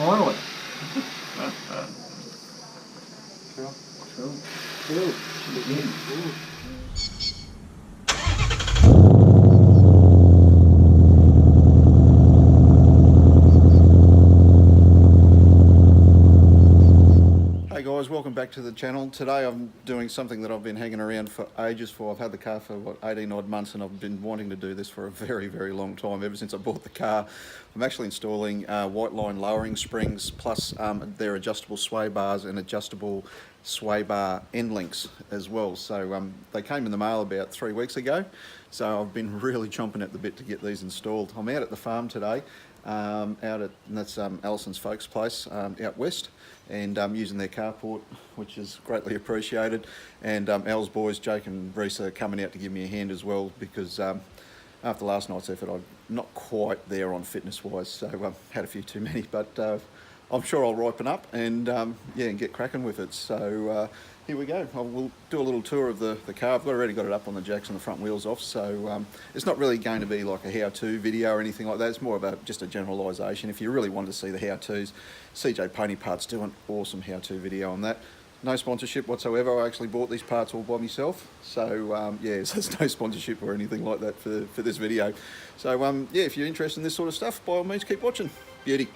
Finally. Cool. Cool. Cool. Should be in. Hey guys, welcome back to the channel. Today I'm doing something that I've been hanging around for ages for. I've had the car for what, 18 odd months, and I've been wanting to do this for a very, very long time, ever since I bought the car. I'm actually installing white line lowering springs, plus their adjustable sway bars and adjustable sway bar end links as well. So they came in the mail about 3 weeks ago, so I've been really chomping at the bit to get these installed. I'm out at the farm today, and that's Alison's folks' place out west, and using their carport, which is greatly appreciated. And Al's boys, Jake and Reese, are coming out to give me a hand as well, because after last night's effort, I'm not quite there on fitness wise, so had a few too many, but I'm sure I'll ripen up and yeah, and get cracking with it. So here we go. We'll do a little tour of the car. I've already got it up on the jacks and the front wheels off, so it's not really going to be like a how-to video or anything like that. It's more about just a generalisation. If you really want to see the how-tos, CJ Pony Parts do an awesome how-to video on that. No sponsorship whatsoever. I actually bought these parts all by myself, so yeah, so there's no sponsorship or anything like that for this video. So yeah, if you're interested in this sort of stuff, by all means keep watching. Beauty.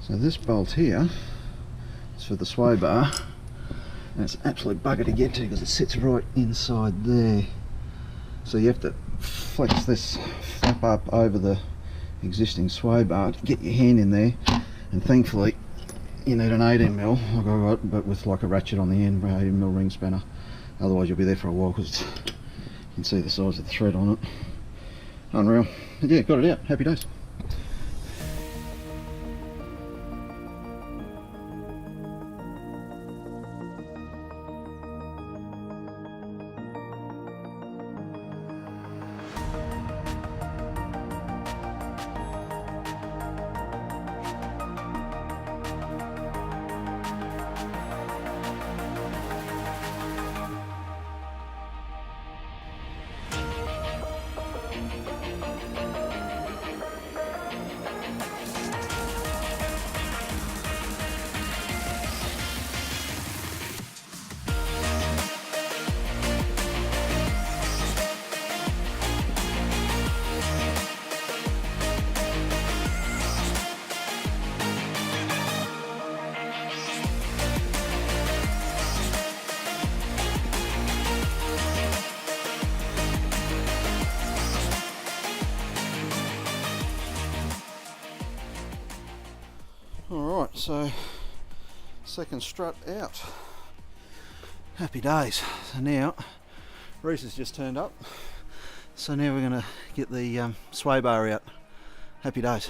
So this bolt here is for the sway bar, and it's absolute bugger to get to because it sits right inside there. So you have to flex this flap up over the existing sway bar to get your hand in there, and thankfully you need an 18mm, like I got, but with like a ratchet on the end, 18mm ring spanner. Otherwise you'll be there for a while, because you can see the size of the thread on it. Unreal. But yeah, got it out. Happy days. so second strut out. Happy days. So now Reese has just turned up, so now we're going to get the sway bar out. Happy days.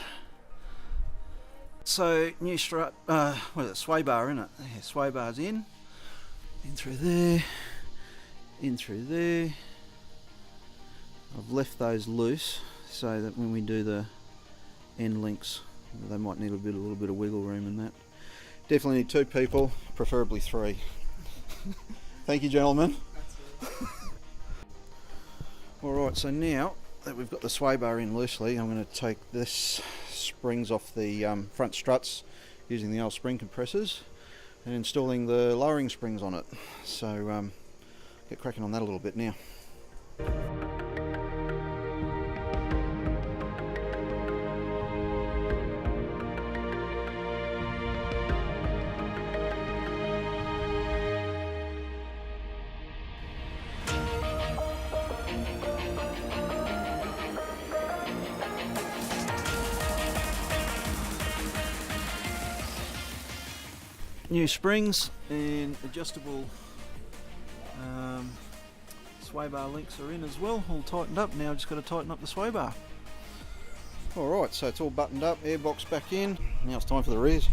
So new strut, what is it, sway bar in it? Yeah, sway bar's in through there, in through there. I've left those loose so that when we do the end links, they might need a little bit of wiggle room in that. Definitely need 2 people, preferably 3. Thank you, gentlemen. Alright, so now that we've got the sway bar in loosely, I'm going to take this springs off the front struts using the old spring compressors and installing the lowering springs on it. So get cracking on that a little bit now. New springs and adjustable sway bar links are in as well, all tightened up. Now I've just got to tighten up the sway bar. Alright, so it's all buttoned up, airbox back in. Now it's time for the rears.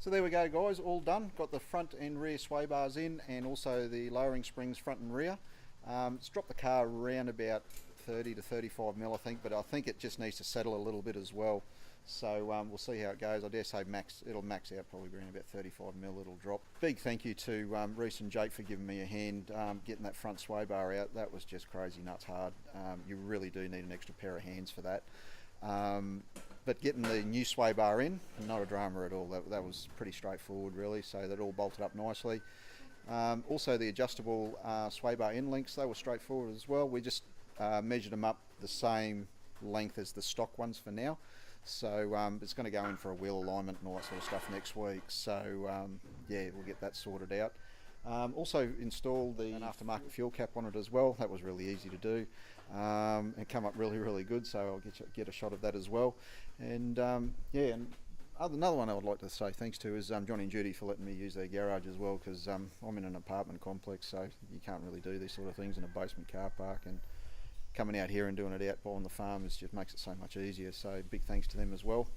So there we go guys, all done. Got the front and rear sway bars in and also the lowering springs front and rear. It's dropped the car around about 30 to 35 mil I think, but I think it just needs to settle a little bit as well. So we'll see how it goes. I dare say it'll max out probably around about 35 mil it'll drop. Big thank you to Reese and Jake for giving me a hand getting that front sway bar out. That was just crazy nuts hard. You really do need an extra pair of hands for that. But getting the new sway bar in, not a drama at all. That was pretty straightforward really, so that all bolted up nicely. Also the adjustable sway bar end links, they were straightforward as well. We just measured them up the same length as the stock ones for now. So it's going to go in for a wheel alignment and all that sort of stuff next week. So yeah, we'll get that sorted out. Also installed the aftermarket fuel cap on it as well. That was really easy to do and come up really good, so I'll get a shot of that as well. And yeah, and another one I would like to say thanks to is Johnny and Judy for letting me use their garage as well, because I'm in an apartment complex, so you can't really do these sort of things in a basement car park, and coming out here and doing it out on the farm just makes it so much easier. So big thanks to them as well.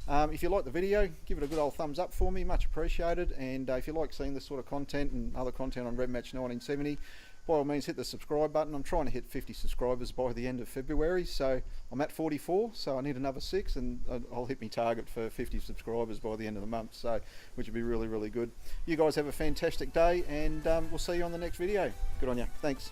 If you like the video, give it a good old thumbs up for me, much appreciated. And if you like seeing this sort of content and other content on Red Match 1970, by all means hit the subscribe button. I'm trying to hit 50 subscribers by the end of February, so I'm at 44, so I need another 6 and I'll hit my target for 50 subscribers by the end of the month, so which would be really good. You guys have a fantastic day, and we'll see you on the next video. Good on you. Thanks.